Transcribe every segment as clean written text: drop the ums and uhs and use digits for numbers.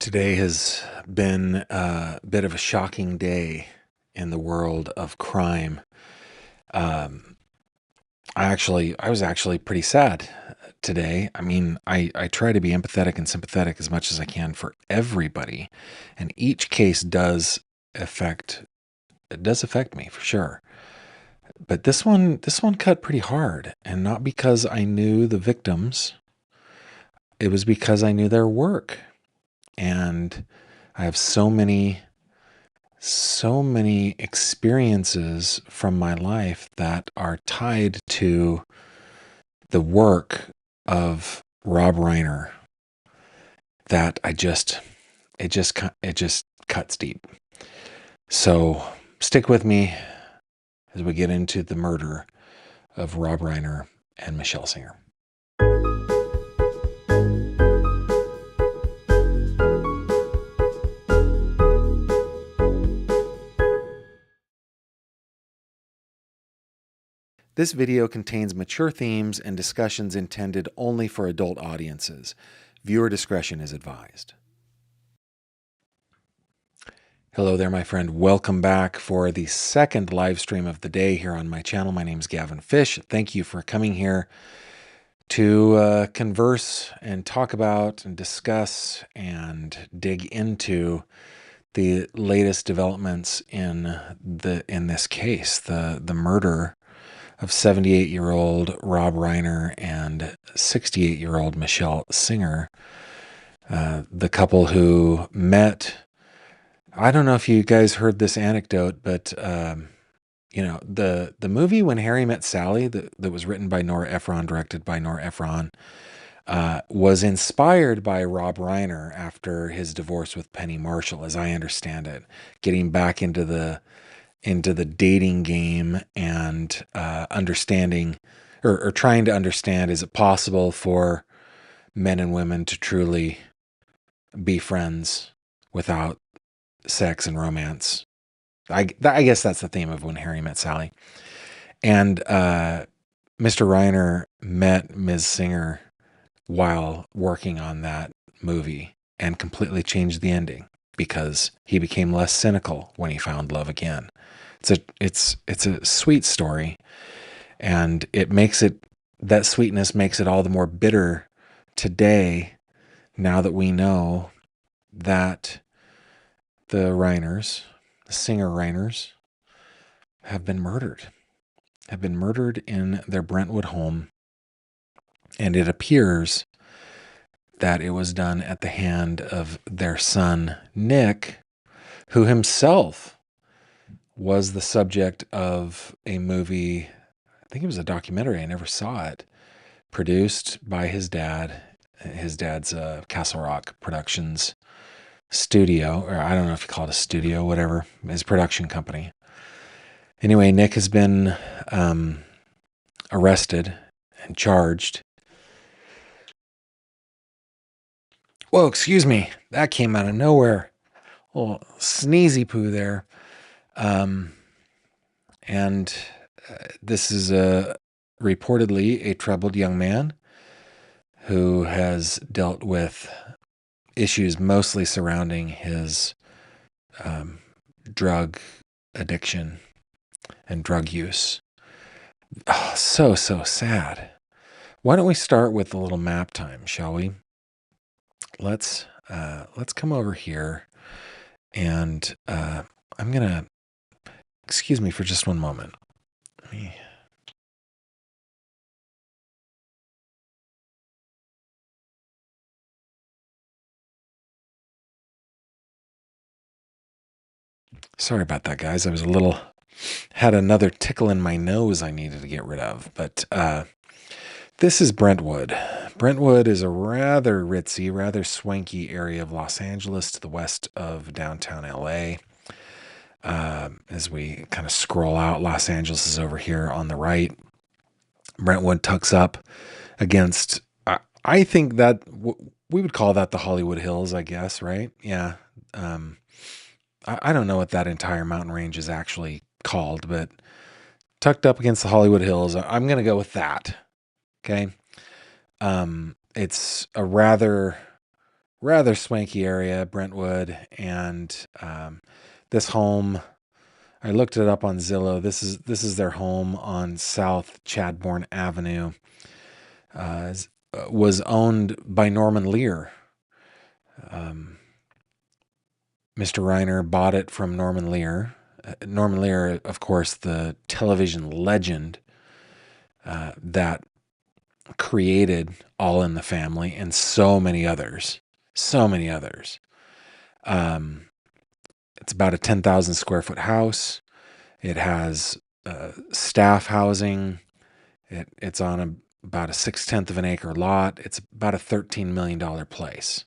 Today has been a bit of a shocking day in the world of crime. Um, I was actually pretty sad today. I mean, I try to be empathetic and sympathetic as much as I can for everybody, and each case does affect me for sure. But this one cut pretty hard, and not because I knew the victims. It was because I knew their work, and I have so many experiences from my life that are tied to the work of Rob Reiner that it just cuts deep. So stick with me as we get into the murder of Rob Reiner and Michele Singer. This video contains mature themes and discussions intended only for adult audiences. Viewer discretion is advised. Hello there, my friend. Welcome back for the second live stream of the day here on my channel. My name is Gavin Fish. Thank you for coming here to converse and talk about and discuss and dig into the latest developments in this case, the murder of 78-year-old Rob Reiner and 68-year-old Michele Singer, the couple who met. I don't know if you guys heard this anecdote, but the movie When Harry Met Sally that was written by Nora Ephron, directed by Nora Ephron, was inspired by Rob Reiner after his divorce with Penny Marshall, as I understand it, getting back into the dating game and understanding or trying to understand, is it possible for men and women to truly be friends without sex and romance? I guess that's the theme of When Harry Met Sally. And Mr. Reiner met Ms. Singer while working on that movie and completely changed the ending because he became less cynical when he found love again. It's a sweet story, and that sweetness makes it all the more bitter today, now that we know that the Singer Reiners, have been murdered in their Brentwood home. And it appears that it was done at the hand of their son, Nick, who himself was the subject of a movie. I think it was a documentary. I never saw it. Produced by his dad. His dad's Castle Rock Productions studio, or I don't know if you call it a studio, whatever, his production company. Anyway, Nick has been arrested and charged. Whoa, excuse me. That came out of nowhere. A little sneezy poo there. This is reportedly a troubled young man who has dealt with issues mostly surrounding his drug addiction and drug use. Oh, so sad. Why don't we start with a little map time, shall we? Let's come over here, and I'm gonna, excuse me for just one moment. Sorry about that, guys. Had another tickle in my nose I needed to get rid of. But this is Brentwood. Brentwood is a rather ritzy, rather swanky area of Los Angeles to the west of downtown LA. As we kind of scroll out, Los Angeles is over here on the right. Brentwood tucks up against, I think that we would call that the Hollywood Hills, I guess, right? Yeah. I don't know what that entire mountain range is actually called, but tucked up against the Hollywood Hills, I'm going to go with that. Okay. It's a rather rather swanky area, Brentwood, and this home. I looked it up on Zillow. This is their home on South Chadbourne Avenue. Was owned by Norman Lear. Mr. Reiner bought it from Norman Lear. Norman Lear, of course, the television legend that created All in the Family and so many others. So many others. It's about a 10,000 square foot house. It has staff housing. It's on about a 6/10 of an acre lot. It's about a $13 million place.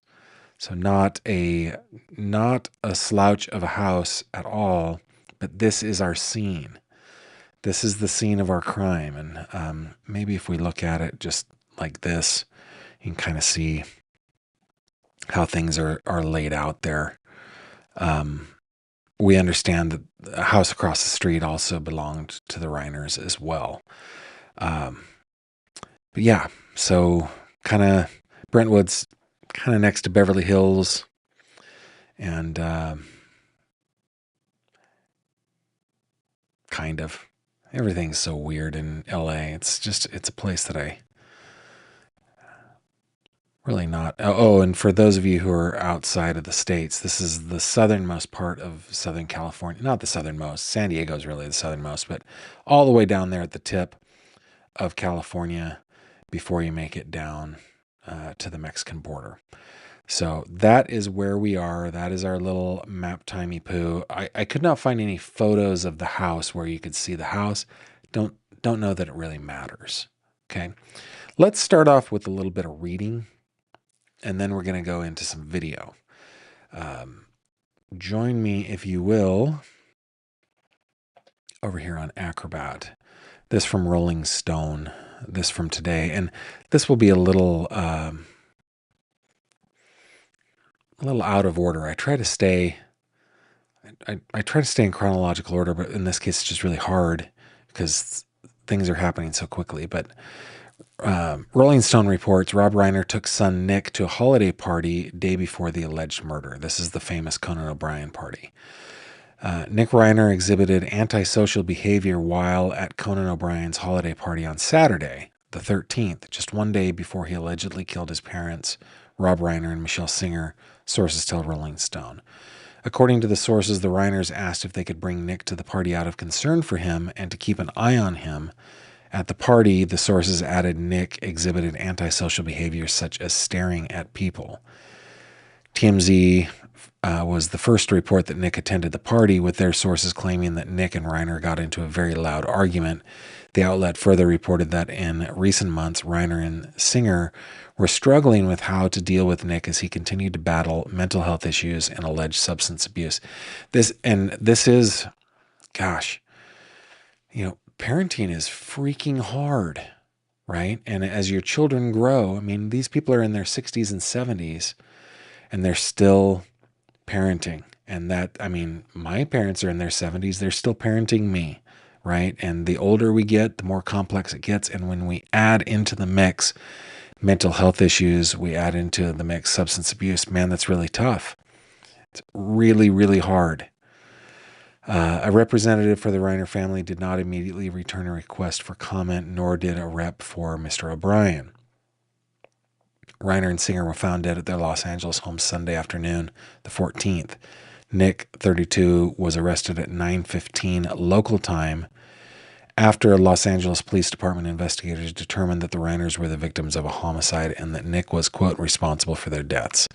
So not a slouch of a house at all, but this is our scene. This is the scene of our crime. And maybe if we look at it just like this, you can kind of see how things are laid out there. We understand that the house across the street also belonged to the Reiners as well. But yeah, so kind of Brentwood's kind of next to Beverly Hills, and kind of everything's so weird in LA. It's a place that I really not. Oh, and for those of you who are outside of the States, this is the southernmost part of Southern California. Not the southernmost. San Diego's really the southernmost, but all the way down there at the tip of California before you make it down to the Mexican border. So that is where we are. That is our little map timey poo. I could not find any photos of the house where you could see the house. Don't know that it really matters. Okay. Let's start off with a little bit of reading, and then we're going to go into some video. Join me, if you will, over here on Acrobat. This from Rolling Stone. This from today. And this will be a little out of order. I try to stay in chronological order, but in this case, it's just really hard because things are happening so quickly. But Rolling Stone reports Rob Reiner took son Nick to a holiday party day before the alleged murder. This is the famous Conan O'Brien party. Nick Reiner exhibited antisocial behavior while at Conan O'Brien's holiday party on Saturday, the 13th, just one day before he allegedly killed his parents, Rob Reiner and Michele Singer, sources tell Rolling Stone. According to the sources, the Reiners asked if they could bring Nick to the party out of concern for him and to keep an eye on him. At the party, the sources added Nick exhibited antisocial behavior such as staring at people. TMZ was the first to report that Nick attended the party, with their sources claiming that Nick and Reiner got into a very loud argument. The outlet further reported that in recent months, Reiner and Singer were struggling with how to deal with Nick as he continued to battle mental health issues and alleged substance abuse. This is, gosh, parenting is freaking hard, right? And as your children grow, I mean, these people are in their 60s and 70s, and they're still parenting. And my parents are in their 70s. They're still parenting me, right? And the older we get, the more complex it gets. And when we add into the mix mental health issues, we add into the mix substance abuse, man, that's really tough. It's really, really hard. A representative for the Reiner family did not immediately return a request for comment, nor did a rep for Mr. O'Brien. Reiner and Singer were found dead at their Los Angeles home Sunday afternoon, the 14th. Nick, 32, was arrested at 9:15 local time after Los Angeles Police Department investigators determined that the Reiners were the victims of a homicide and that Nick was, quote, responsible for their deaths.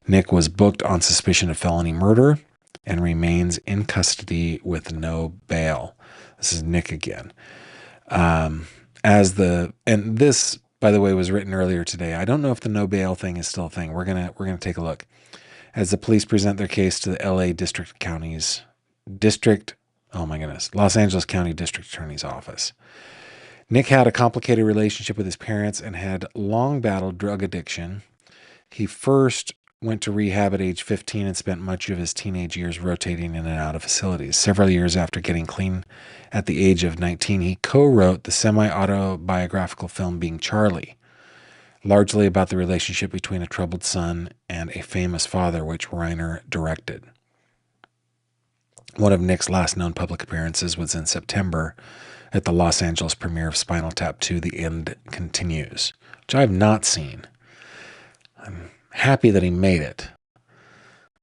Nick was booked on suspicion of felony murder and remains in custody with no bail. This is Nick again. And this, by the way, was written earlier today. I don't know if the no bail thing is still a thing. We're gonna take a look. As the police present their case to the LA Los Angeles County District Attorney's Office. Nick had a complicated relationship with his parents and had long battled drug addiction. He first went to rehab at age 15 and spent much of his teenage years rotating in and out of facilities. Several years after getting clean at the age of 19, he co-wrote the semi-autobiographical film Being Charlie. largely about the relationship between a troubled son and a famous father, which Reiner directed. One of Nick's last known public appearances was in September at the Los Angeles premiere of Spinal Tap 2, The End Continues, which I have not seen. I'm happy that he made it,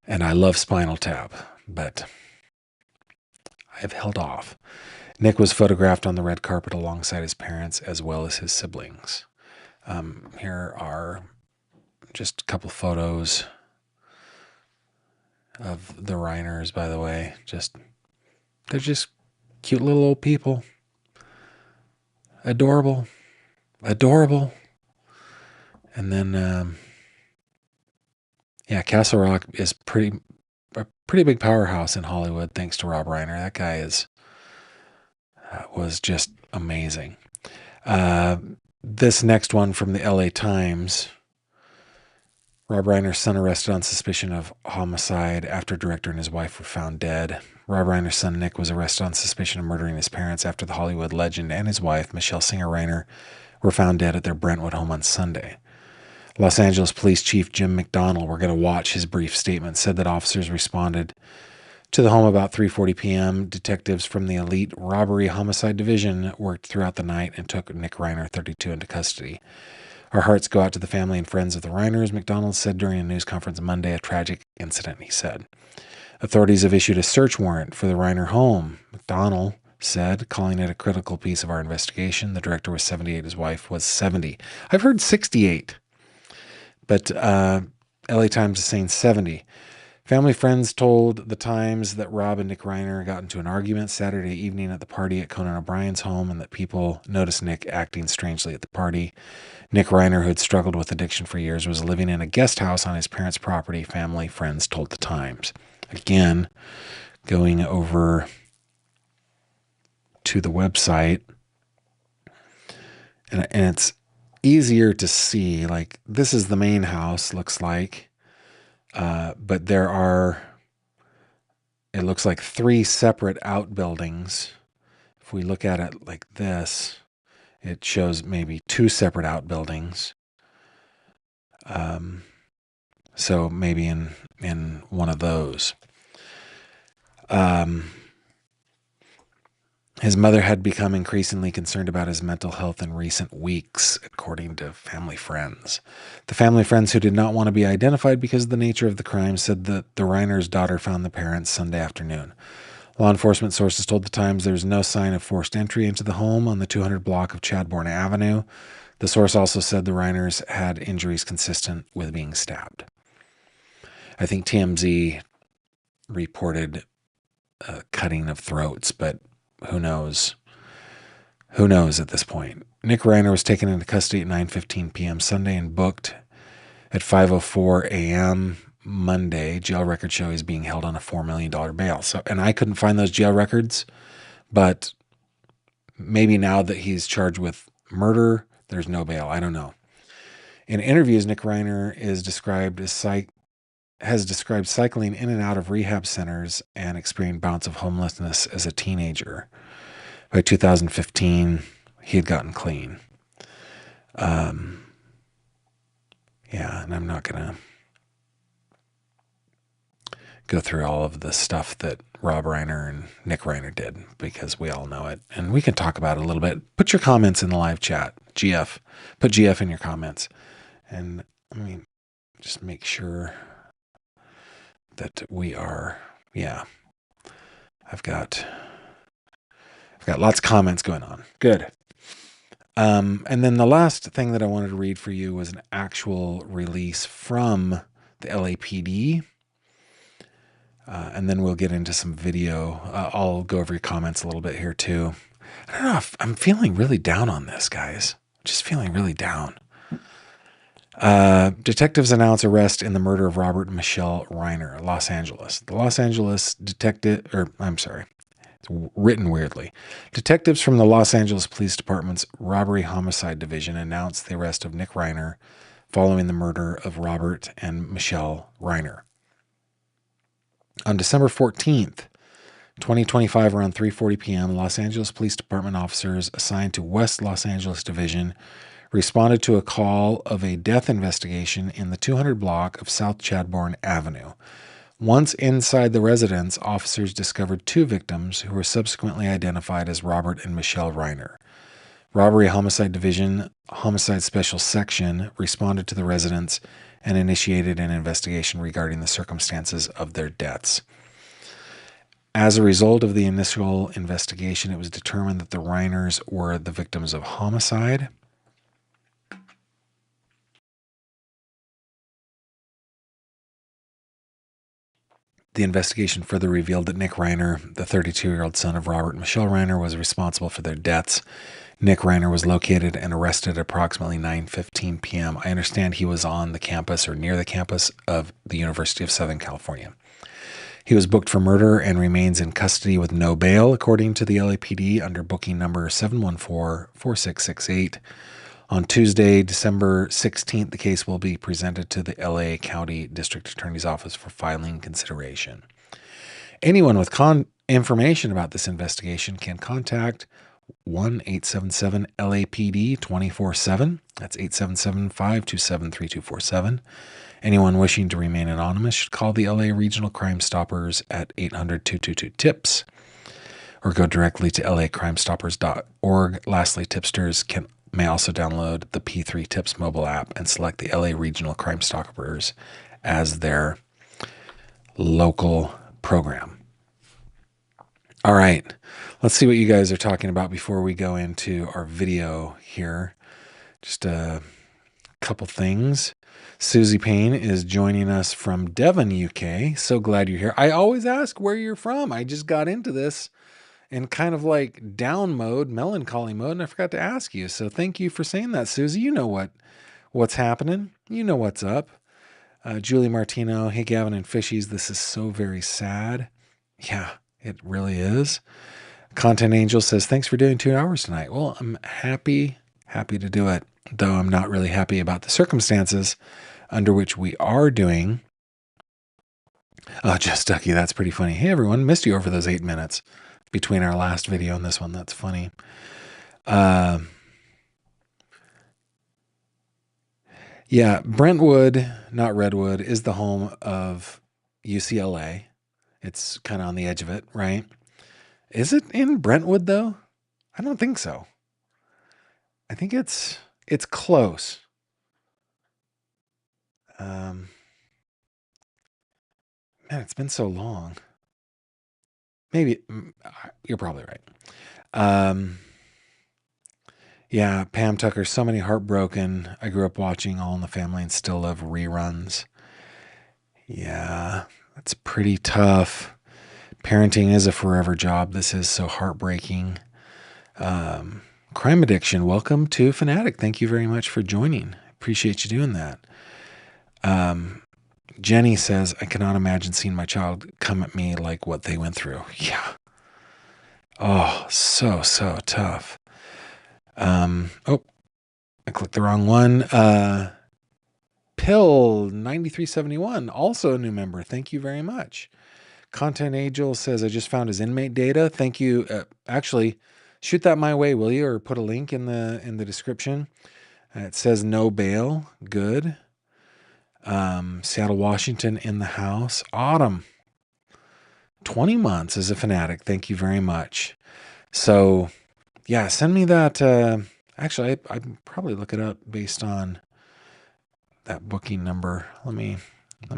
and I love Spinal Tap, but I've held off. Nick was photographed on the red carpet alongside his parents as well as his siblings. Here are just a couple photos of the Reiners, by the way. They're just cute little old people. Adorable. Adorable. And then, Castle Rock is a pretty big powerhouse in Hollywood, thanks to Rob Reiner. That guy was just amazing. This next one from the LA Times. Rob Reiner's son arrested on suspicion of homicide after director and his wife were found dead. Rob Reiner's son Nick was arrested on suspicion of murdering his parents after the Hollywood legend and his wife, Michelle Singer Reiner, were found dead at their Brentwood home on Sunday. Los Angeles Police Chief Jim McDonnell, we're going to watch his brief statement, said that officers responded to the home about 3:40 p.m. Detectives from the elite robbery homicide division worked throughout the night and took Nick Reiner, 32, into custody. Our hearts go out to the family and friends of the Reiners, McDonnell said during a news conference Monday, a tragic incident, he said. Authorities have issued a search warrant for the Reiner home, McDonnell said, calling it a critical piece of our investigation. The director was 78, his wife was 70. I've heard 68, but LA Times is saying 70. Family friends told the Times that Rob and Nick Reiner got into an argument Saturday evening at the party at Conan O'Brien's home and that people noticed Nick acting strangely at the party. Nick Reiner, who had struggled with addiction for years, was living in a guest house on his parents' property, family friends told the Times. Again, going over to the website, and it's easier to see, like, this is the main house, looks like, but there are, it looks like 3 separate outbuildings. If we look at it like this, it shows maybe 2 separate outbuildings. So maybe in one of those. His mother had become increasingly concerned about his mental health in recent weeks, according to family friends. The family friends, who did not want to be identified because of the nature of the crime, said that the Reiner's daughter found the parents Sunday afternoon. Law enforcement sources told the Times there was no sign of forced entry into the home on the 200 block of Chadbourne Avenue. The source also said the Reiners had injuries consistent with being stabbed. I think TMZ reported cutting of throats, but who knows? Who knows at this point? Nick Reiner was taken into custody at 9:15 p.m. Sunday and booked at 5:04 a.m. Monday. Jail records show he's being held on a $4 million bail. So, and I couldn't find those jail records, but maybe now that he's charged with murder, there's no bail. I don't know. In interviews, Nick Reiner has described cycling in and out of rehab centers and experienced bouts of homelessness as a teenager. By 2015, he had gotten clean. And I'm not going to go through all of the stuff that Rob Reiner and Nick Reiner did, because we all know it. And we can talk about it a little bit. Put your comments in the live chat. GF. Put GF in your comments. And, just make sure that we are, I've got lots of comments going on. Good. And then the last thing that I wanted to read for you was an actual release from the LAPD. And then we'll get into some video. I'll go over your comments a little bit here too. I don't know if I'm feeling really down on this, guys. Just feeling really down. Detectives announce arrest in the murder of Robert and Michele Reiner, Los Angeles. The Los Angeles it's written weirdly. Detectives from the Los Angeles Police Department's Robbery Homicide Division announced the arrest of Nick Reiner following the murder of Robert and Michele Reiner. On December 14th, 2025, around 3:40 p.m., Los Angeles Police Department officers assigned to West Los Angeles Division responded to a call of a death investigation in the 200 block of South Chadbourne Avenue. Once inside the residence, officers discovered two victims who were subsequently identified as Robert and Michele Reiner. Robbery Homicide Division, Homicide Special Section responded to the residence and initiated an investigation regarding the circumstances of their deaths. As a result of the initial investigation, it was determined that the Reiners were the victims of homicide. The investigation further revealed that Nick Reiner, the 32-year-old son of Robert and Michele Reiner, was responsible for their deaths. Nick Reiner was located and arrested at approximately 9:15 p.m. I understand he was on the campus or near the campus of the University of Southern California. He was booked for murder and remains in custody with no bail, according to the LAPD, under booking number 714-4668. On Tuesday, December 16th, the case will be presented to the LA County District Attorney's Office for filing consideration. Anyone with information about this investigation can contact 1-877-LAPD 24/7. That's 877-527-3247. Anyone wishing to remain anonymous should call the LA Regional Crime Stoppers at 800-222-TIPS or go directly to lacrimestoppers.org. Lastly, tipsters may also download the P3 Tips mobile app and select the LA Regional Crime Stoppers as their local program. All right, let's see what you guys are talking about before we go into our video here. Just a couple things. Susie Payne is joining us from Devon, UK. So glad you're here. I always ask where you're from. I just got into this in kind of like down mode, melancholy mode, and I forgot to ask you. So thank you for saying that, Susie. You know what's happening. You know what's up. Julie Martino, hey, Gavin and Fishies, this is so very sad. Yeah, it really is. Content Angel says, thanks for doing 2 hours tonight. Well, I'm happy to do it, though I'm not really happy about the circumstances under which we are doing. Oh, Just Ducky, that's pretty funny. Hey, everyone, missed you over those 8 minutes between our last video and this one. That's funny. Yeah, Brentwood, not Redwood, is the home of UCLA. It's kind of on the edge of it, right? Is it in Brentwood, though? I don't think so. I think it's close. Man, it's been so long. Maybe you're probably right. Yeah, Pam Tucker, so many heartbroken. I grew up watching All in the Family and still love reruns. Yeah, that's pretty tough. Parenting is a forever job. This is so heartbreaking. Crime addiction. Welcome to Fanatic. Thank you very much for joining. Appreciate you doing that. Jenny says, I cannot imagine seeing my child come at me like what they went through. Yeah. Oh, so tough. Oh, I clicked the wrong one. Pill 9371, also a new member. Thank you very much. Content Angel says, I just found his inmate data. Thank you. Actually, shoot that my way, will you? Or put a link in the description. It says no bail. Good. Seattle, Washington in the house. Autumn. 20 months as a fanatic. Thank you very much. So, yeah, send me that. Actually, I'd probably look it up based on that booking number. Let me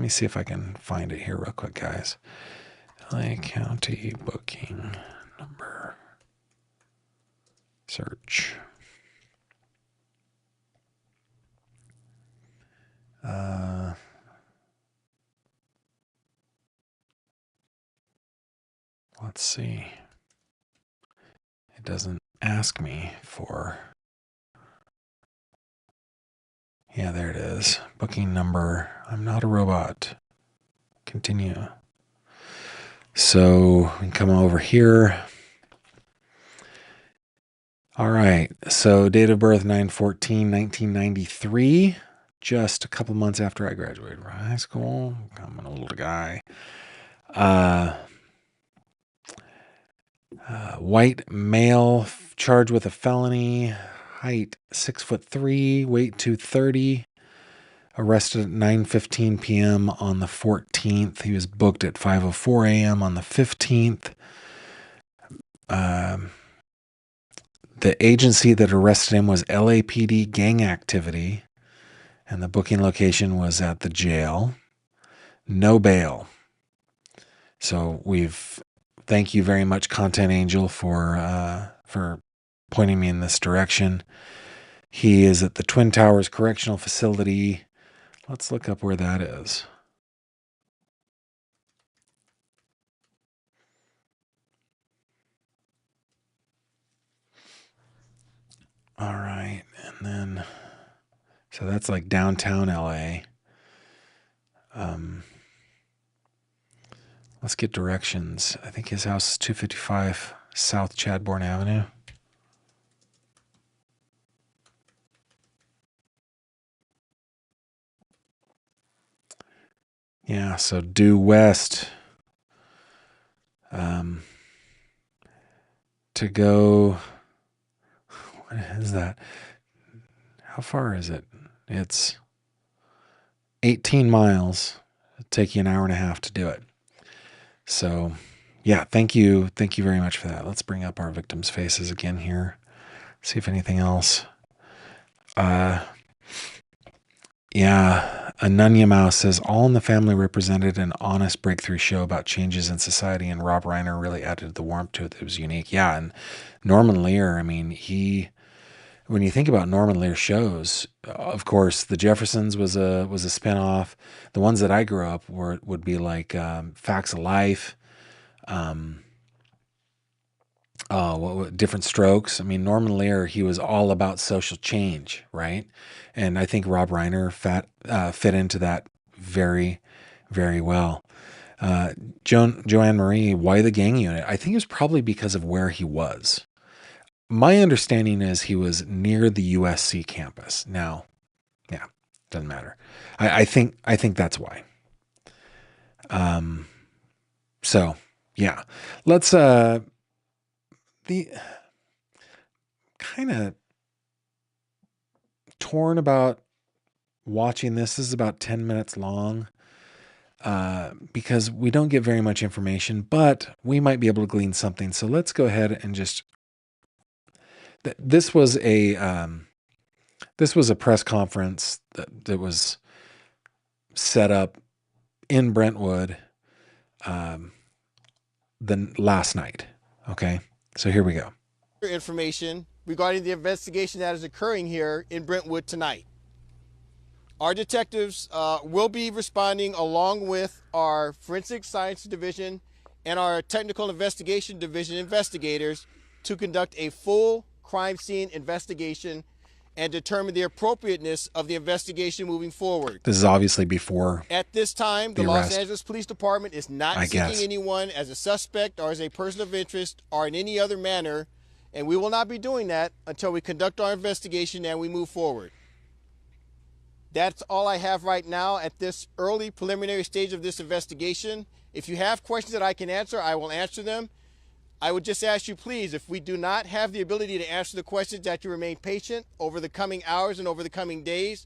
see if I can find it here real quick, guys. LA County booking number. Search. Let's see. It doesn't ask me for. Yeah, there it is. Booking number. I'm not a robot. Continue. So we can come over here. All right. So date of birth 9/14/1993. Just a couple months after I graduated from high school. I'm an older guy. White male charged with a felony. height 6'3", weight 230. Arrested at 9:15 p.m. on the 14th. He was booked at 5:04 a.m. on the 15th. The agency that arrested him was LAPD gang activity, and the booking location was at the jail. No bail. So thank you very much, Content Angel, for pointing me in this direction. He is at the Twin Towers Correctional Facility. Let's look up where that is. All right, and then, so that's like downtown LA. Let's get directions. I think his house is 255 South Chadbourne Avenue. Yeah, so due west. To go, what is that? How far is it? It's 18 miles. It'll take you an hour and a half to do it. So, yeah, thank you very much for that. Let's bring up our victims' faces again here. See if anything else. Yeah, Anunya Mouse says, all in the family represented an honest breakthrough show about changes in society, and Rob Reiner really added the warmth to it that was unique. Yeah, and Norman Lear, I mean, when you think about Norman Lear shows, of course, The Jeffersons was a spinoff. The ones that I grew up would be like Facts of Life, Different Strokes. I mean, Norman Lear, he was all about social change, right? And I think Rob Reiner fit into that very, very well. Joanne Marie, why the gang unit? I think it was probably because of where he was. My understanding is he was near the USC campus. Now, yeah, doesn't matter. I think that's why. So yeah, let's the kind of torn about watching this. This is about 10 minutes long. Because we don't get very much information, but we might be able to glean something. So let's go ahead and just. This was a press conference that was set up in Brentwood last night. Okay, so here we go. Information regarding the investigation that is occurring here in Brentwood tonight. Our detectives will be responding along with our Forensic Science Division and our Technical Investigation Division investigators to conduct a full crime scene investigation and determine the appropriateness of the investigation moving forward. This is obviously before. At this time, the Los Angeles Police Department is not seeking anyone as a suspect or as a person of interest or in any other manner, and we will not be doing that until we conduct our investigation and we move forward. That's all I have right now at this early preliminary stage of this investigation. If you have questions that I can answer, I will answer them. I would just ask you, please, if we do not have the ability to answer the questions, that you remain patient over the coming hours and over the coming days.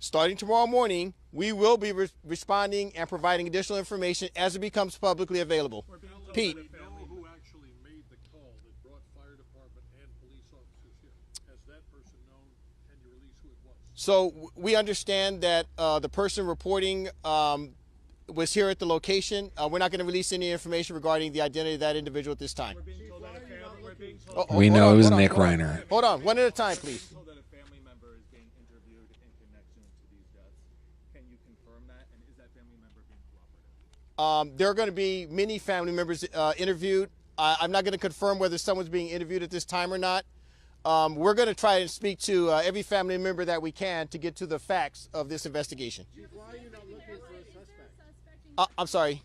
Starting tomorrow morning, we will be responding and providing additional information as it becomes publicly available. Pete. Who actually made the call that brought fire department and police officers here? Has that person known? Can you release who it was? So we understand that the person reporting was here at the location. We're not going to release any information regarding the identity of that individual at this time. We know it was Nick Reiner. Hold on, one at a time, please. There are going to be many family members interviewed. I'm not going to confirm whether someone's being interviewed at this time or not. We're going to try and speak to every family member that we can to get to the facts of this investigation. Chief, why are you not looking for a suspect? I'm sorry.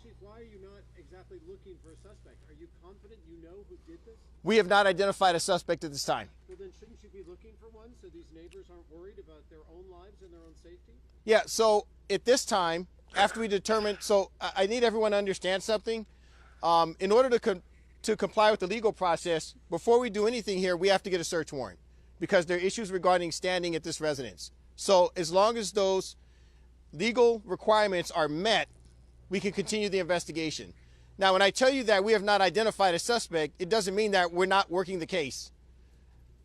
Chief, why are you not exactly looking for a suspect? Are you confident you know who did this? We have not identified a suspect at this time. Well, then shouldn't you be looking for one so these neighbors aren't worried about their own lives and their own safety? Yeah, so at this time, after we determine, so I need everyone to understand something. In order to comply with the legal process, before we do anything here, we have to get a search warrant. because there are issues regarding standing at this residence. So as long as those legal requirements are met, we can continue the investigation. Now, when I tell you that we have not identified a suspect, it doesn't mean that we're not working the case.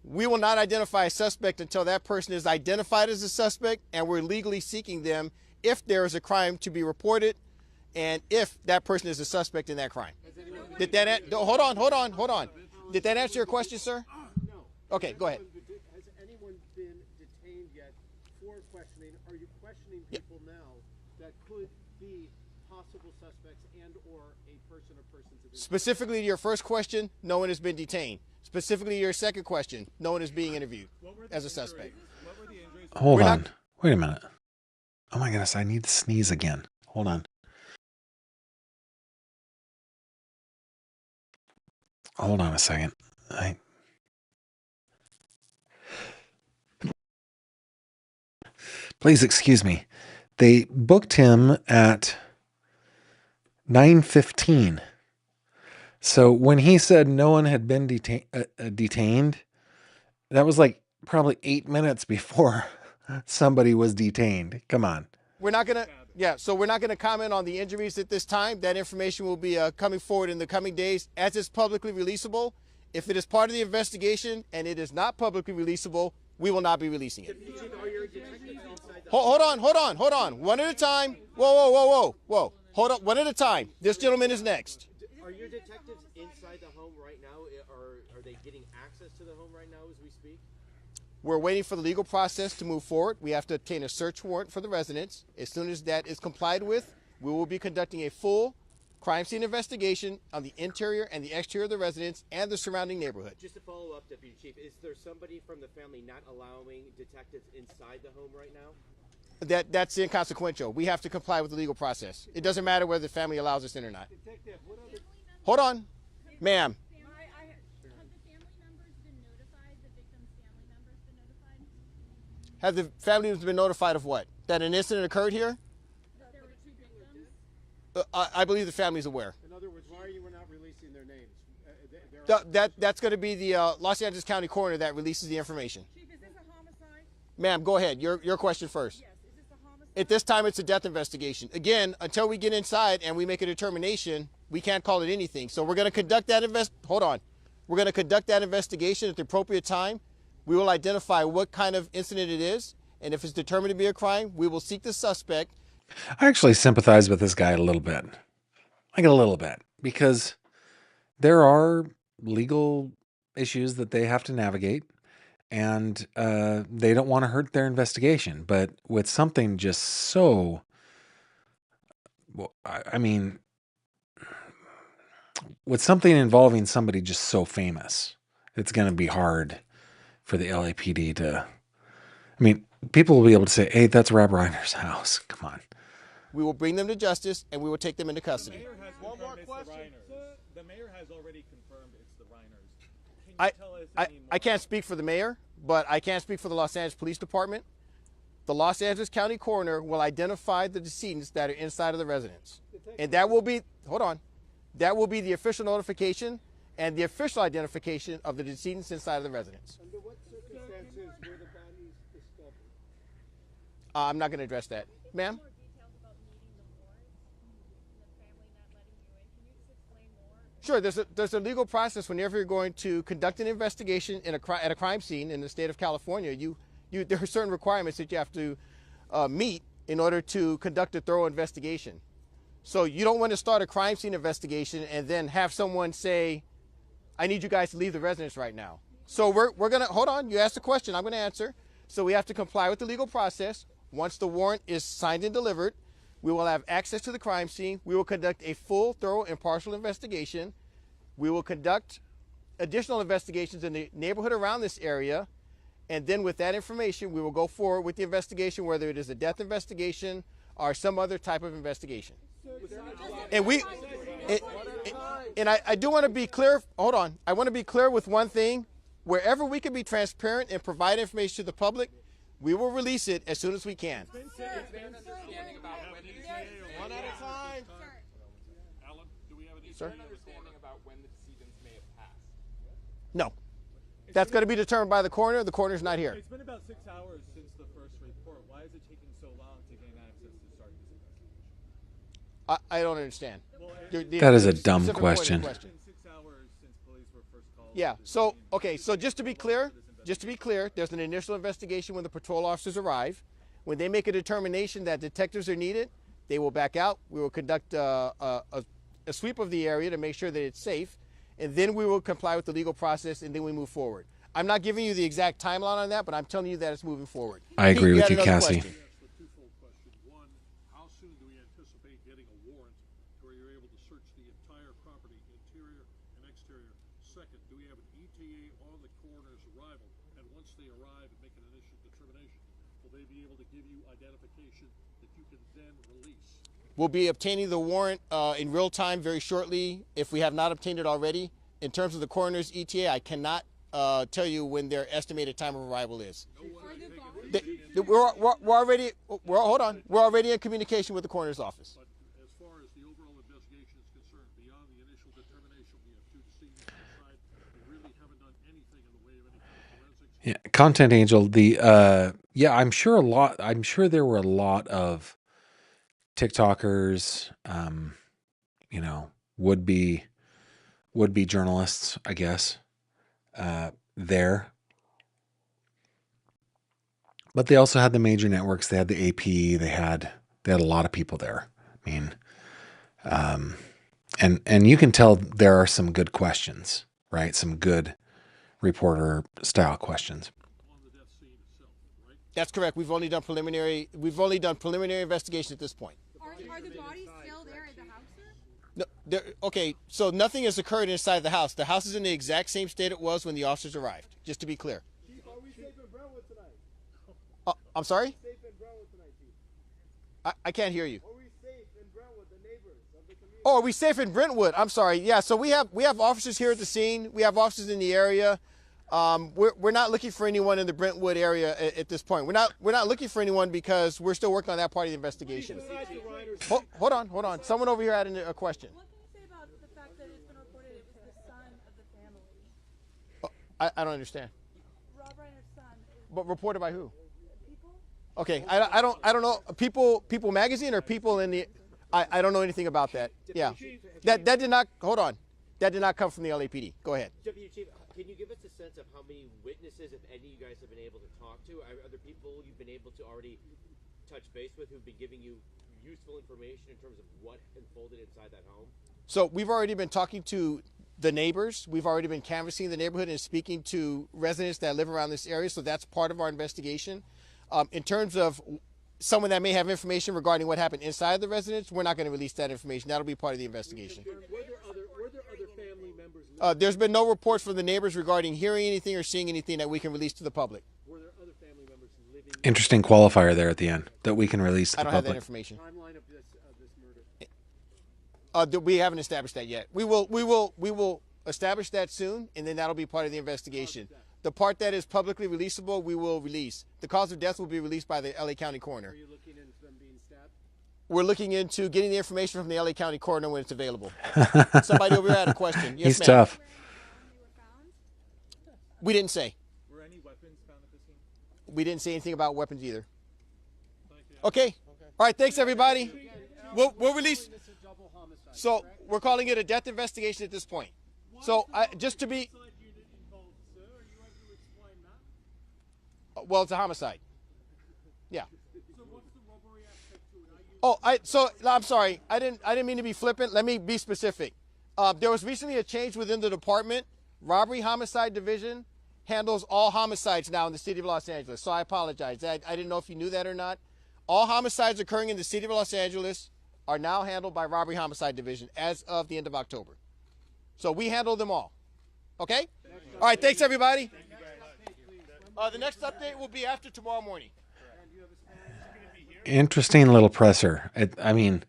We will not identify a suspect until that person is identified as a suspect, and we're legally seeking them if there is a crime to be reported and if that person is a suspect in that crime. Did that hold on. Did that answer your question, sir? No. Okay, go ahead. Has anyone been detained yet for questioning? Are you questioning people now that could be possible suspects and or a person or persons of interest? Specifically to your first question, no one has been detained. Specifically to your second question, no one is being interviewed as a suspect. What were the injuries? Hold on. Wait a minute. Oh my goodness, I need to sneeze again. Hold on. Hold on a second. Please excuse me. They booked him at 9:15. So when he said no one had been detained, that was like probably 8 minutes before somebody was detained. Come on. We're not going to comment on the injuries at this time. That information will be coming forward in the coming days as it's publicly releasable. If it is part of the investigation and it is not publicly releasable, we will not be releasing it. Hold on. One at a time. Whoa. Hold up, one at a time. This gentleman is next. Are your detectives inside the home right now? Or are they getting access to the home right now as we speak? We're waiting for the legal process to move forward. We have to obtain a search warrant for the residence. As soon as that is complied with, we will be conducting a full crime scene investigation on the interior and the exterior of the residence and the surrounding neighborhood. Just to follow up, Deputy Chief, is there somebody from the family not allowing detectives inside the home right now? That's inconsequential. We have to comply with the legal process. It doesn't matter whether the family allows us in or not. Hold on, ma'am. Have the family members been notified of what? That an incident occurred here? There were 2 victims. I believe the family's aware. In other words, why are you not releasing their names? That's going to be the Los Angeles County Coroner that releases the information. Chief, is this a homicide? Ma'am, go ahead. Your question first. Yes. Is this a homicide? At this time, it's a death investigation. Again, until we get inside and we make a determination, we can't call it anything. So we're going to conduct that We're going to conduct that investigation at the appropriate time. We will identify what kind of incident it is, and if it's determined to be a crime, we will seek the suspect. I actually sympathize with this guy a little bit. Like a little bit, because there are legal issues that they have to navigate, and they don't want to hurt their investigation. But with something just so, I mean, with something involving somebody just so famous, it's going to be hard for the LAPD to, I mean, people will be able to say, hey, that's Rob Reiner's house. Come on. We will bring them to justice, and we will take them into custody. One more question. The mayor has already confirmed it's the Reiners. Can you tell us any more? I can't speak for the mayor, but I can speak for the Los Angeles Police Department. The Los Angeles County Coroner will identify the decedents that are inside of the residence. And that will be, that will be the official notification and the official identification of the decedents inside of the residence. Under what circumstances were the bodies discovered? I'm not going to address that. Ma'am? More details about meeting the warrants and the family not letting you in. Can you just explain more? Sure. There's a legal process whenever you're going to conduct an investigation at a crime scene in the state of California. There are certain requirements that you have to meet in order to conduct a thorough investigation. So you don't want to start a crime scene investigation and then have someone say, I need you guys to leave the residence right now. So we're going to, hold on, you asked a question, I'm going to answer. So we have to comply with the legal process. Once the warrant is signed and delivered, we will have access to the crime scene. We will conduct a full, thorough, impartial investigation. We will conduct additional investigations in the neighborhood around this area. And then with that information, we will go forward with the investigation, whether it is a death investigation or some other type of investigation. And I do want to be clear. Hold on. I want to be clear with one thing. Wherever we can be transparent and provide information to the public, we will release it as soon as we can. One at a time. Alan, do we have any Sir? Understanding about when the decedents may have passed? No. That's going to be determined by the coroner. The coroner's not here. It's been about 6 hours since the first report. Why is it taking so long to gain access to start this investigation? I don't understand. That is a dumb question. 6 hours since police were first called. Yeah. So, okay. So just to be clear, there's an initial investigation when the patrol officers arrive. When they make a determination that detectives are needed, they will back out. We will conduct a sweep of the area to make sure that it's safe. And then we will comply with the legal process, and then we move forward. I'm not giving you the exact timeline on that, but I'm telling you that it's moving forward. I agree with you, Cassie. Yes, a twofold question. One, how soon do we anticipate getting a warrant to where you're able to search the entire property, interior and exterior? Second, do we have an ETA on the coroner's arrival? And once they arrive and make an initial determination, will they be able to give you identification that you can then release? We'll be obtaining the warrant in real time very shortly if we have not obtained it already. In terms of the coroner's ETA, I cannot tell you when their estimated time of arrival is. We're already in communication with the coroner's office. But as far as the overall investigation is concerned, beyond the initial determination, we have 2 deceased inside. We really haven't done anything in the way of any kind of forensics. Yeah, Content Angel. I'm sure there were a lot of TikTokers, would be journalists, I guess, there. But they also had the major networks. They had the AP. They had a lot of people there. I mean, and you can tell there are some good questions, right? Some good reporter style questions. On the death scene itself, right? That's correct. We've only done preliminary investigation at this point. Are the bodies still there at the house, sir? No, okay, so nothing has occurred inside the house. The house is in the exact same state it was when the officers arrived, just to be clear. Chief, are we safe in Brentwood tonight? I'm sorry? Safe in Brentwood tonight, Chief. I can't hear you. Are we safe in Brentwood, the neighbors of the community? Oh, are we safe in Brentwood? I'm sorry. Yeah, so we have officers here at the scene. We have officers in the area. We're not looking for anyone in the Brentwood area at this point. We're not looking for anyone because we're still working on that part of the investigation. Hold on. Someone over here had a question. What can you say about the fact that it's been reported it was the son of the family? I don't understand. Rob Reiner's son. But reported by who? People? Okay, I don't know. People magazine or people in the. I don't know anything about that. Yeah, that did not. Hold on. That did not come from the LAPD. Go ahead. Deputy Chief, can you give us a sense of how many witnesses, if any, you guys have been able to talk to? Are there people you've been able to already touch base with who've been giving you useful information in terms of what unfolded inside that home? So we've already been talking to the neighbors. We've already been canvassing the neighborhood and speaking to residents that live around this area. So that's part of our investigation. In terms of someone that may have information regarding what happened inside the residence, we're not going to release that information. That'll be part of the investigation. Were there other family members? There's been no reports from the neighbors regarding hearing anything or seeing anything that we can release to the public. Were there other family members living? Interesting qualifier there at the end that we can release to I the don't have that public. information. Timeline of this murder. We haven't established that yet. We will establish that soon, and then that'll be part of the investigation. The part that is publicly releasable, we will release. The cause of death will be released by the LA County coroner. Are you looking into them being stabbed? We're looking into getting the information from the LA County coroner when it's available. Somebody over here had a question. Yes, He's ma'am. tough. They were found? We didn't say. Were any weapons found at the scene? We didn't say anything about weapons either. Okay. All right. Thanks, everybody. We'll release. This is a double homicide. So we're calling it a death investigation at this point. So just to be, well, it's a homicide. Yeah. Oh, I'm sorry. I didn't mean to be flippant. Let me be specific. There was recently a change within the department. Robbery Homicide Division handles all homicides now in the city of Los Angeles. So I apologize. I didn't know if you knew that or not. All homicides occurring in the city of Los Angeles are now handled by Robbery Homicide Division as of the end of October. So we handle them all. Okay? All right. Thanks, everybody. The next update will be after tomorrow morning. Interesting little presser. And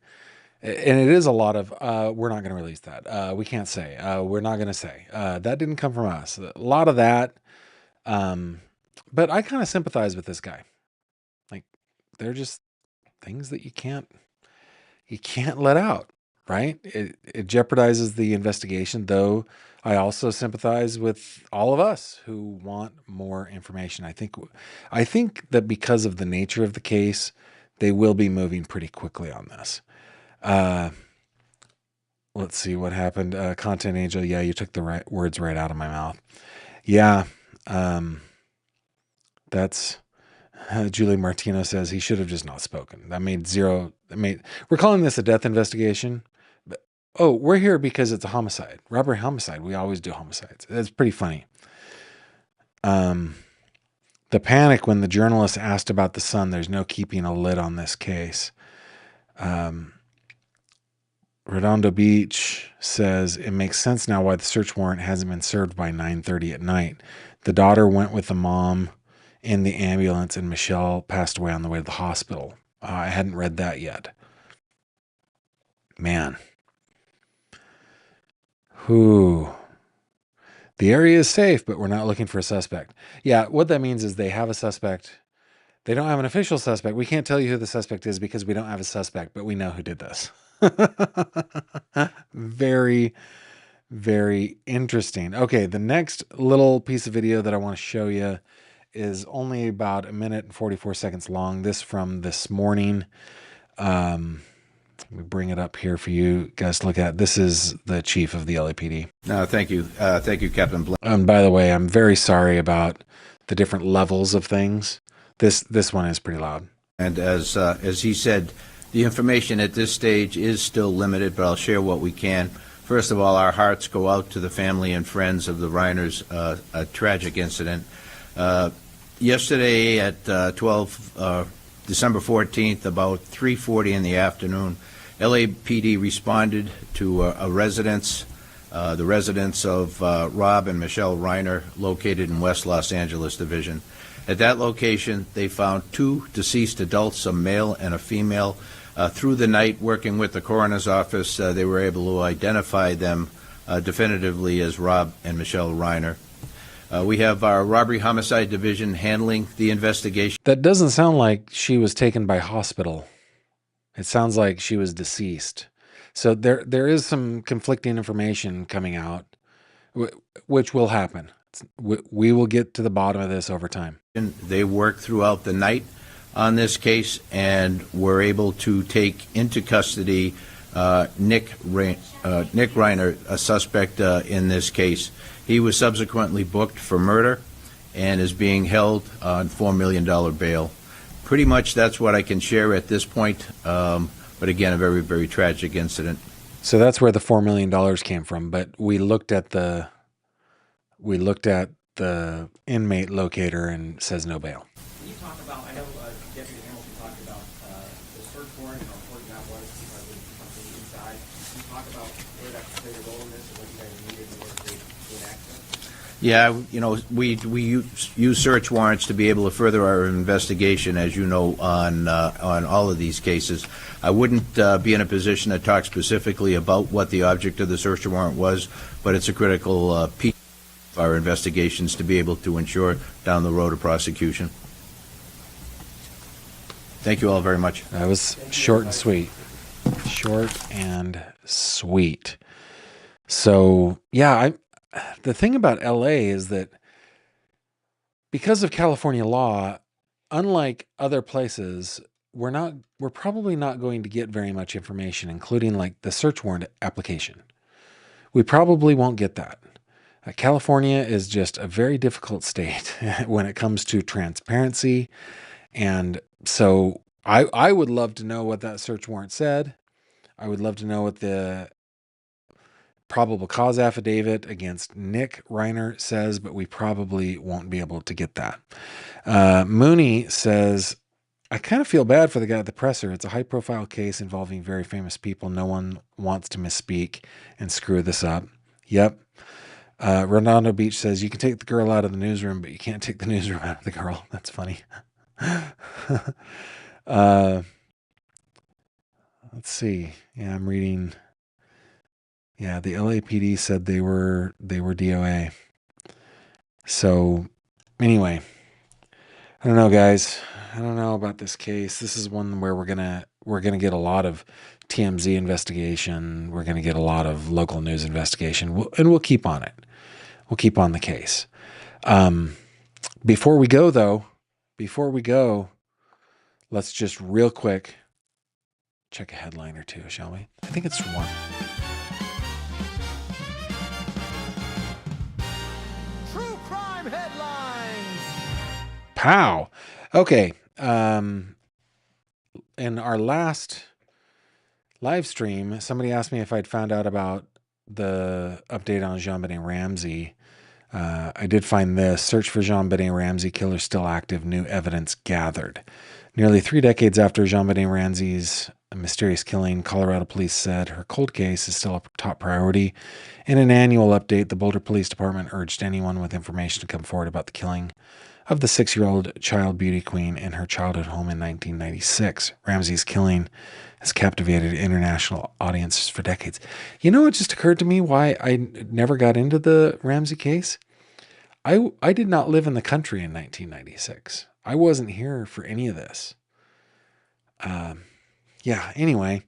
it is a lot of, we're not going to release that. We can't say. We're not going to say. That didn't come from us. A lot of that. But I kind of sympathize with this guy. Like, they're just things that you can't let out. right? It jeopardizes the investigation, though I also sympathize with all of us who want more information. I think that because of the nature of the case, they will be moving pretty quickly on this. Let's see what happened. Content Angel, yeah, you took the words right out of my mouth. Yeah, that's Julie Martino says he should have just not spoken. We're calling this a death investigation. But, oh, we're here because it's a homicide, robbery homicide. We always do homicides. It's pretty funny. The panic when the journalist asked about the son. There's no keeping a lid on this case. Redondo Beach says it makes sense now why the search warrant hasn't been served by 9:30 at night. The daughter went with the mom in the ambulance and Michelle passed away on the way to the hospital. I hadn't read that yet. Man. Whew. The area is safe, but we're not looking for a suspect. Yeah, what that means is they have a suspect. They don't have an official suspect. We can't tell you who the suspect is because we don't have a suspect, but we know who did this. Very, very interesting. Okay, the next little piece of video that I want to show you is only about 1 minute and 44 seconds long. This from this morning. Let me bring it up here for you guys to look at. This is the chief of the LAPD. Thank you. Thank you, Captain Blunt. And by the way, I'm very sorry about the different levels of things. This one is pretty loud. And as he said, the information at this stage is still limited, but I'll share what we can. First of all, our hearts go out to the family and friends of the Reiners, a tragic incident. Yesterday at December 14th, about 3:40 in the afternoon, LAPD responded to a residence, the residence of Rob and Michele Reiner, located in West Los Angeles Division. At that location, they found 2 deceased adults, a male and a female. Through the night, working with the coroner's office, they were able to identify them definitively as Rob and Michele Reiner. We have our robbery homicide division handling the investigation. That doesn't sound like she was taken by hospital. It sounds like she was deceased. So there is some conflicting information coming out, which will happen. We will get to the bottom of this over time. They worked throughout the night on this case and were able to take into custody Nick Reiner, a suspect in this case. He was subsequently booked for murder and is being held on $4 million bail. Pretty much that's what I can share at this point, but again, a very, very tragic incident. So that's where the $4 million came from, but we looked at the inmate locator and says no bail. Can you talk about, I know Deputy Hamilton talked about the search warrant and how important that was from the inside. Can you talk about where that played a role in this and what you guys needed in order to gain access? Yeah, we use search warrants to be able to further our investigation, as you know, on all of these cases. I wouldn't be in a position to talk specifically about what the object of the search warrant was, but it's a critical piece of our investigations to be able to ensure down the road a prosecution. Thank you all very much. That was short and sweet. Short and sweet. So, yeah, the thing about LA is that because of California law, unlike other places, we're probably not going to get very much information, including like the search warrant application. We probably won't get that. California is just a very difficult state when it comes to transparency. And so I would love to know what that search warrant said. I would love to know what the probable cause affidavit against Nick Reiner says, but we probably won't be able to get that. Mooney says, I kind of feel bad for the guy at the presser. It's a high-profile case involving very famous people. No one wants to misspeak and screw this up. Yep. Redondo Beach says, you can take the girl out of the newsroom, but you can't take the newsroom out of the girl. That's funny. Let's see. Yeah, I'm reading. Yeah, the LAPD said they were DOA. So anyway, I don't know, guys. I don't know about this case. This is one where we're gonna we're going to get a lot of TMZ investigation. We're going to get a lot of local news investigation, and we'll keep on it. We'll keep on the case. Before we go, let's just real quick check a headline or two, shall we? I think it's one. True crime headlines. Pow. Okay. In our last live stream, somebody asked me if I'd found out about the update on JonBenet Ramsey. I did find this. Search for JonBenet Ramsey killer still active. New evidence gathered. Nearly 3 decades after JonBenet Ramsey's mysterious killing, Colorado police said her cold case is still a top priority. In an annual update, the Boulder Police Department urged anyone with information to come forward about the killing of the 6-year-old child beauty queen in her childhood home in 1996. Ramsey's killing has captivated international audiences for decades. You know, it just occurred to me why I never got into the Ramsey case. I did not live in the country in 1996. I wasn't here for any of this. Anyway,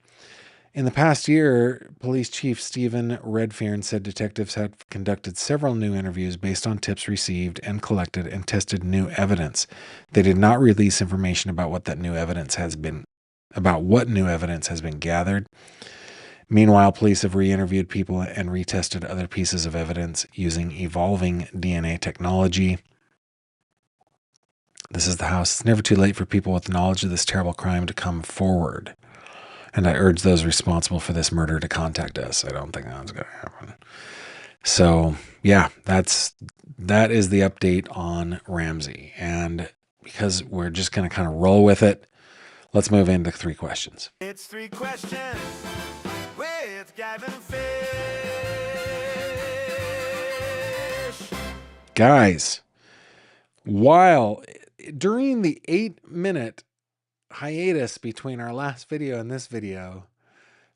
in the past year, Police Chief Stephen Redfern said detectives had conducted several new interviews based on tips received and collected and tested new evidence. They did not release information about what new evidence has been gathered. Meanwhile, police have re-interviewed people and retested other pieces of evidence using evolving DNA technology. This is the house. It's never too late for people with knowledge of this terrible crime to come forward. And I urge those responsible for this murder to contact us. I don't think that's going to happen. So, yeah, that is the update on Ramsey. And because we're just going to kind of roll with it, let's move into 3 questions. It's 3 questions with Gavin Fish. Guys, while during the 8-minute hiatus between our last video and this video,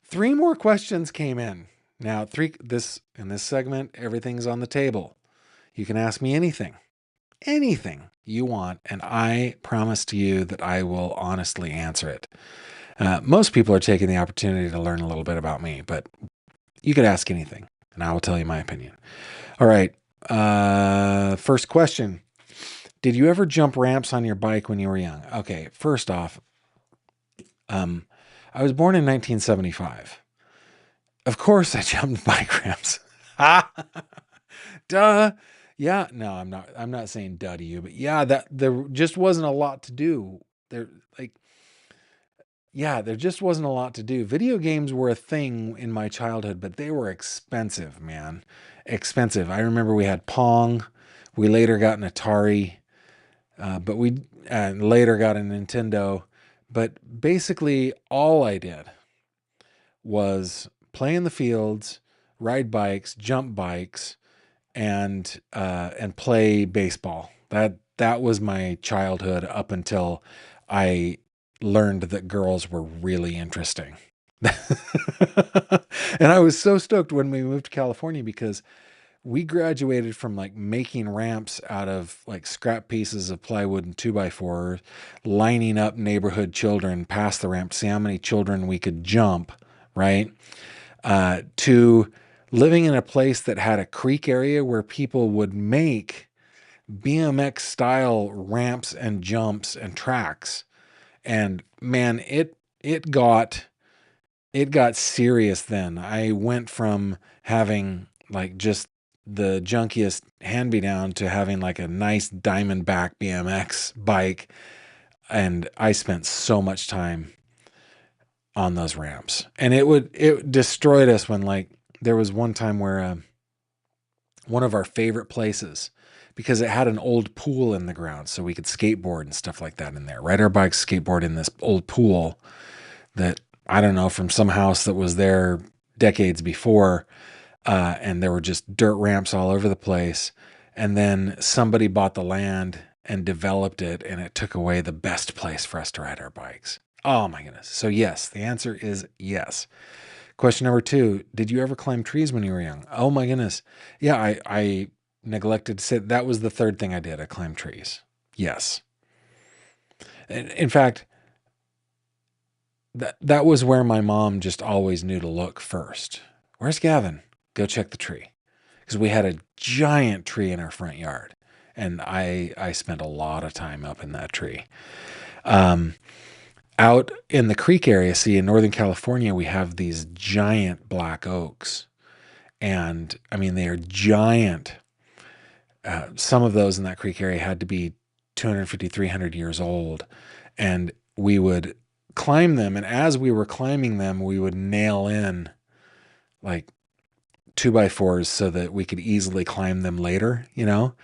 3 more questions came in. Now, in this segment, everything's on the table. You can ask me anything you want, and I promise to you that I will honestly answer it. Most people are taking the opportunity to learn a little bit about me, but you could ask anything, and I will tell you my opinion. All right. First question. Did you ever jump ramps on your bike when you were young? Okay, first off, I was born in 1975. Of course I jumped bike ramps. Duh. Yeah, no, I'm not saying duh to you, but yeah, that there just wasn't a lot to do. There just wasn't a lot to do. Video games were a thing in my childhood, but they were expensive, man. Expensive. I remember we had Pong. We later got an Atari. But we later got a Nintendo. But basically, all I did was play in the fields, ride bikes, jump bikes, and play baseball. That was my childhood up until I learned that girls were really interesting. And I was so stoked when we moved to California because we graduated from like making ramps out of like scrap pieces of plywood and 2x4, lining up neighborhood children past the ramp to see how many children we could jump, right? To living in a place that had a creek area where people would make BMX style ramps and jumps and tracks. And man, it got serious then. I went from having like just the junkiest hand-me-down to having like a nice Diamondback BMX bike. And I spent so much time on those ramps, and it destroyed us when like there was one time where one of our favorite places, because it had an old pool in the ground so we could skateboard and stuff like that in there, ride our bikes, skateboard in this old pool that I don't know, from some house that was there decades before. And there were just dirt ramps all over the place. And then somebody bought the land and developed it, and it took away the best place for us to ride our bikes. Oh my goodness. So yes, the answer is yes. Question number 2, did you ever climb trees when you were young? Oh my goodness. Yeah, I neglected to say that was the 3rd thing I did. I climbed trees. Yes. In fact, that was where my mom just always knew to look first. Where's Gavin? Go check the tree. Because we had a giant tree in our front yard. And I spent a lot of time up in that tree. Out in the creek area, see, in Northern California, we have these giant black oaks. And I mean, they are giant. Some of those in that creek area had to be 250, 300 years old. And we would climb them. And as we were climbing them, we would nail in like 2x4s so that we could easily climb them later, you know?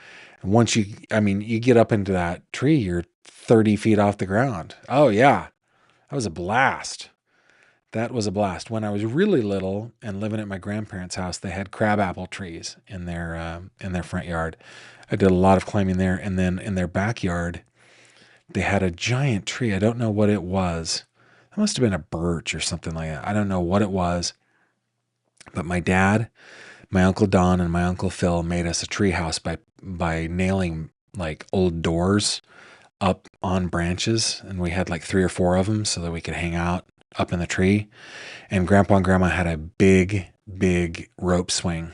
And once you get up into that tree, you're 30 feet off the ground. Oh yeah. That was a blast. That was a blast. When I was really little and living at my grandparents' house, they had crabapple trees in their front yard. I did a lot of climbing there. And then in their backyard, they had a giant tree. I don't know what it was. It must have been a birch or something like that. I don't know what it was. But my dad, my Uncle Don, and my Uncle Phil made us a tree house by nailing like old doors up on branches. And we had like 3 or 4 of them so that we could hang out up in the tree. And Grandpa and Grandma had a big, big rope swing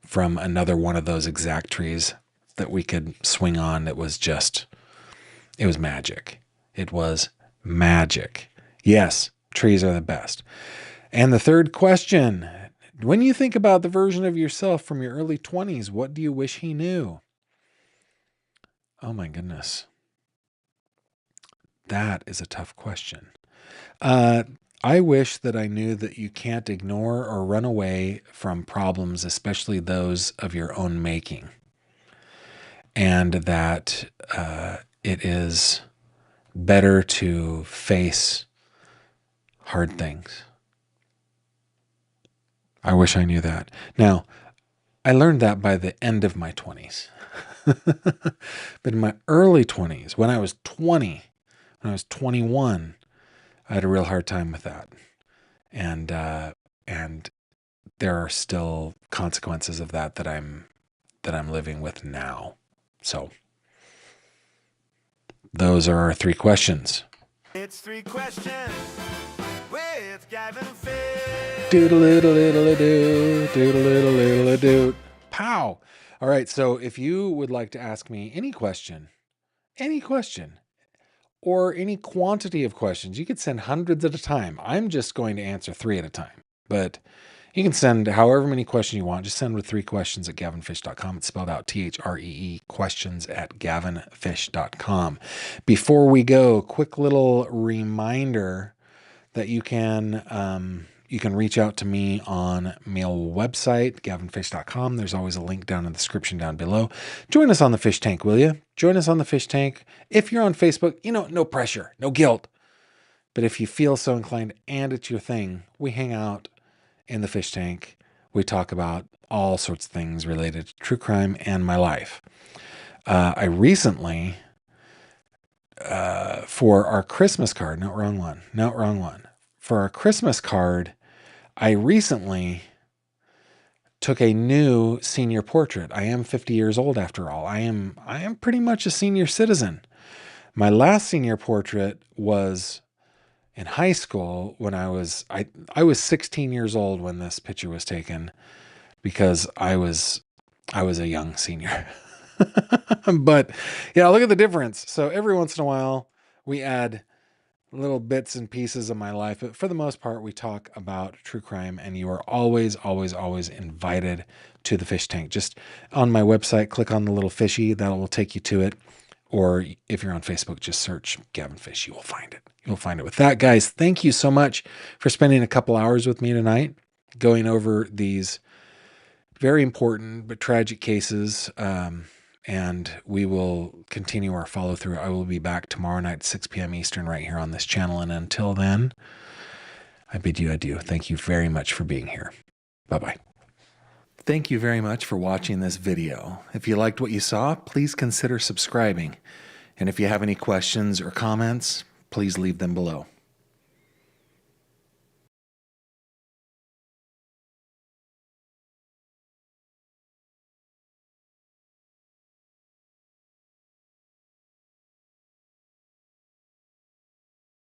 from another one of those exact trees that we could swing on. It was magic. It was magic. Yes, trees are the best. And the third question, when you think about the version of yourself from your early 20s, what do you wish he knew? Oh my goodness. That is a tough question. I wish that I knew that you can't ignore or run away from problems, especially those of your own making. And that it is better to face hard things. I wish I knew that. Now, I learned that by the end of my 20s. But in my early 20s, when I was 20, when I was 21, I had a real hard time with that. And there are still consequences of that I'm living with now. So those are our 3 questions. It's 3 questions with Gavin Fish. Doodle-doodle-doodle-doo, doodle-doodle-doodle-doo. Pow! All right, so if you would like to ask me any question, or any quantity of questions, you could send hundreds at a time. I'm just going to answer 3 at a time. But you can send however many questions you want. Just send with 3 questions at gavinfish.com. It's spelled out THREE, questions at gavinfish.com. Before we go, quick little reminder that you can reach out to me on my website, gavinfish.com. There's always a link down in the description down below. Join us on the Fish Tank, will you? Join us on the Fish Tank. If you're on Facebook, no pressure, no guilt. But if you feel so inclined and it's your thing, we hang out in the Fish Tank. We talk about all sorts of things related to true crime and my life. I recently, for our Christmas card, wrong one. For our Christmas card, I recently took a new senior portrait. I am 50 years old after all. I am pretty much a senior citizen. My last senior portrait was in high school when I was 16 years old when this picture was taken, because I was a young senior. But yeah, look at the difference. So every once in a while we add little bits and pieces of my life, but for the most part, we talk about true crime, and you are always, always, always invited to the Fish Tank. Just on my website, click on the little fishy, that will take you to it. Or if you're on Facebook, just search Gavin Fish. You will find it. You'll find it. With that, guys, thank you so much for spending a couple hours with me tonight, going over these very important but tragic cases. And we will continue our follow through. I will be back tomorrow night at 6 p.m. Eastern right here on this channel. And until then, I bid you adieu. Thank you very much for being here. Bye-bye. Thank you very much for watching this video. If you liked what you saw, please consider subscribing. And if you have any questions or comments, please leave them below.